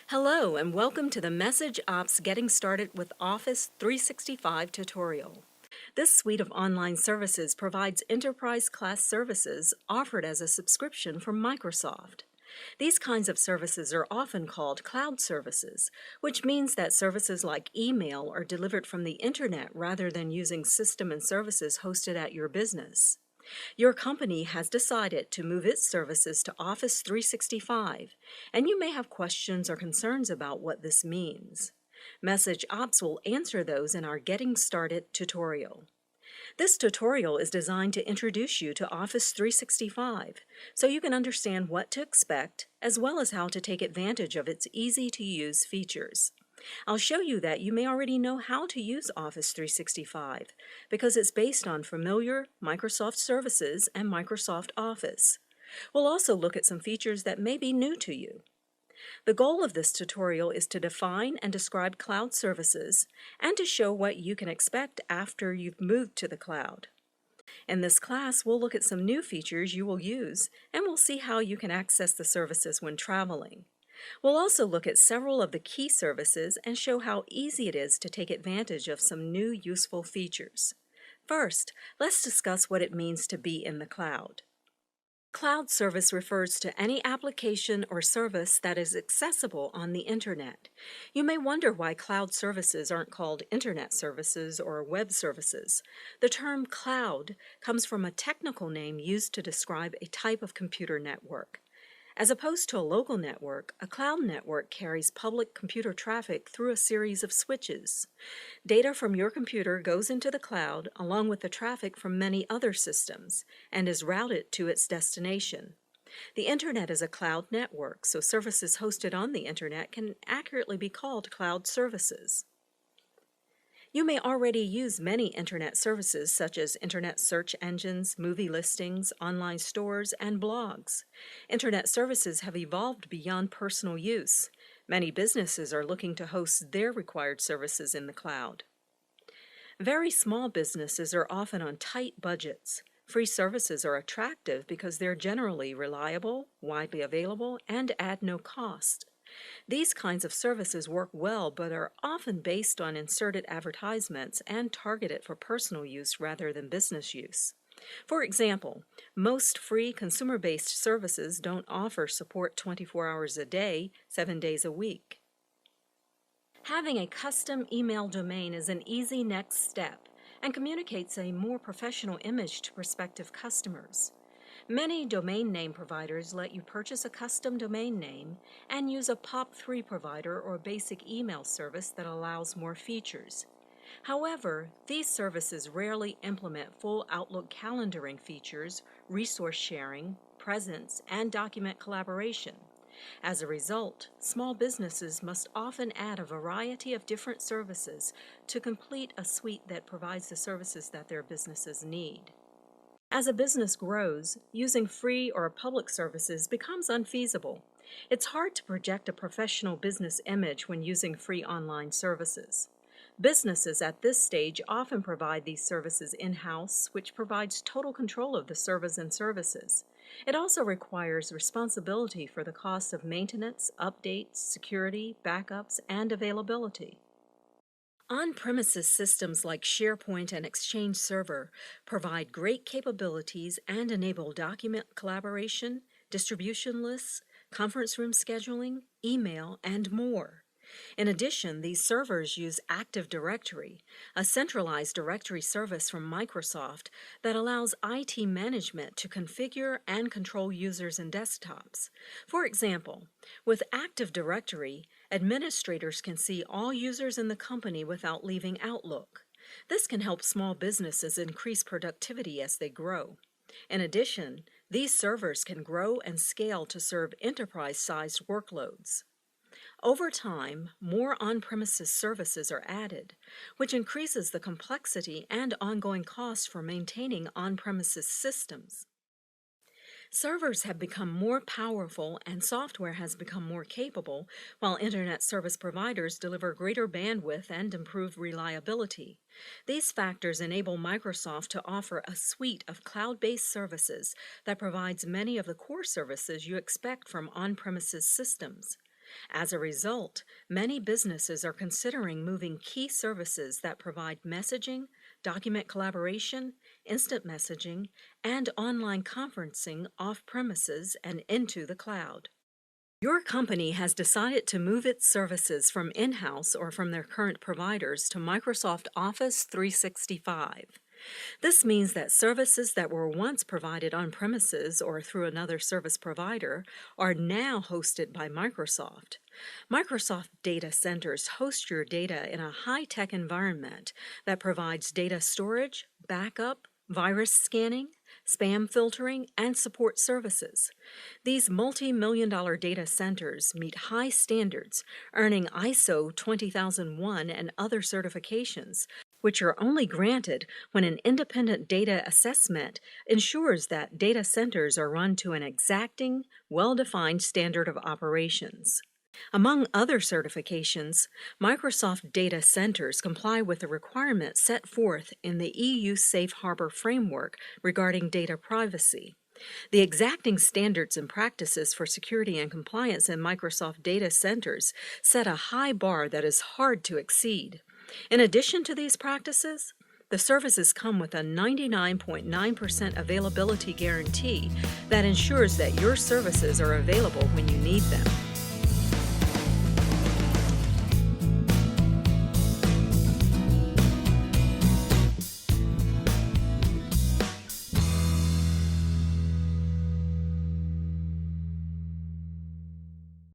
Hello and welcome to the Message Ops Getting Started with Office 365 tutorial. This suite of online services provides enterprise-class services offered as a subscription from Microsoft. These kinds of services are often called cloud services, which means that services like email are delivered from the internet rather than using system and services hosted at your business. Your company has decided to move its services to Office 365, and you may have questions or concerns about what this means. Message Ops will answer those in our Getting Started tutorial. This tutorial is designed to introduce you to Office 365 so you can understand what to expect as well as how to take advantage of its easy-to-use features. I'll show you that you may already know how to use Office 365 because it's based on familiar Microsoft services and Microsoft Office. We'll also look at some features that may be new to you. The goal of this tutorial is to define and describe cloud services and to show what you can expect after you've moved to the cloud. In this class, we'll look at some new features you will use and we'll see how you can access the services when traveling. We'll also look at several of the key services and show how easy it is to take advantage of some new useful features. First, let's discuss what it means to be in the cloud. Cloud service refers to any application or service that is accessible on the internet. You may wonder why cloud services aren't called internet services or web services. The term cloud comes from a technical name used to describe a type of computer network. As opposed to a local network, a cloud network carries public computer traffic through a series of switches. Data from your computer goes into the cloud along with the traffic from many other systems and is routed to its destination. The Internet is a cloud network, so services hosted on the Internet can accurately be called cloud services. You may already use many Internet services such as Internet search engines, movie listings, online stores, and blogs. Internet services have evolved beyond personal use. Many businesses are looking to host their required services in the cloud. Very small businesses are often on tight budgets. Free services are attractive because they're generally reliable, widely available, and at no cost. These kinds of services work well but are often based on inserted advertisements and targeted for personal use rather than business use. For example, most free consumer-based services don't offer support 24 hours a day, 7 days a week. Having a custom email domain is an easy next step and communicates a more professional image to prospective customers. Many domain name providers let you purchase a custom domain name and use a POP3 provider or basic email service that allows more features. However, these services rarely implement full Outlook calendaring features, resource sharing, presence, and document collaboration. As a result, small businesses must often add a variety of different services to complete a suite that provides the services that their businesses need. As a business grows, using free or public services becomes unfeasible. It's hard to project a professional business image when using free online services. Businesses at this stage often provide these services in-house, which provides total control of the service and services. It also requires responsibility for the costs of maintenance, updates, security, backups, and availability. On-premises systems like SharePoint and Exchange Server provide great capabilities and enable document collaboration, distribution lists, conference room scheduling, email, and more. In addition, these servers use Active Directory, a centralized directory service from Microsoft that allows IT management to configure and control users and desktops. For example, with Active Directory, administrators can see all users in the company without leaving Outlook. This can help small businesses increase productivity as they grow. In addition, these servers can grow and scale to serve enterprise-sized workloads. Over time, more on-premises services are added, which increases the complexity and ongoing costs for maintaining on-premises systems. Servers have become more powerful and software has become more capable, while Internet service providers deliver greater bandwidth and improve reliability. These factors enable Microsoft to offer a suite of cloud-based services that provides many of the core services you expect from on-premises systems. As a result, many businesses are considering moving key services that provide messaging, document collaboration, instant messaging, and online conferencing off premises and into the cloud. Your company has decided to move its services from in-house or from their current providers to Microsoft Office 365. This means that services that were once provided on premises or through another service provider are now hosted by Microsoft. Microsoft data centers host your data in a high-tech environment that provides data storage, backup, virus scanning, spam filtering, and support services. These multi-million-dollar data centers meet high standards, earning ISO 20001 and other certifications, which are only granted when an independent data assessment ensures that data centers are run to an exacting, well-defined standard of operations. Among other certifications, Microsoft data centers comply with the requirements set forth in the EU Safe Harbor framework regarding data privacy. The exacting standards and practices for security and compliance in Microsoft data centers set a high bar that is hard to exceed. In addition to these practices, the services come with a 99.9% availability guarantee that ensures that your services are available when you need them.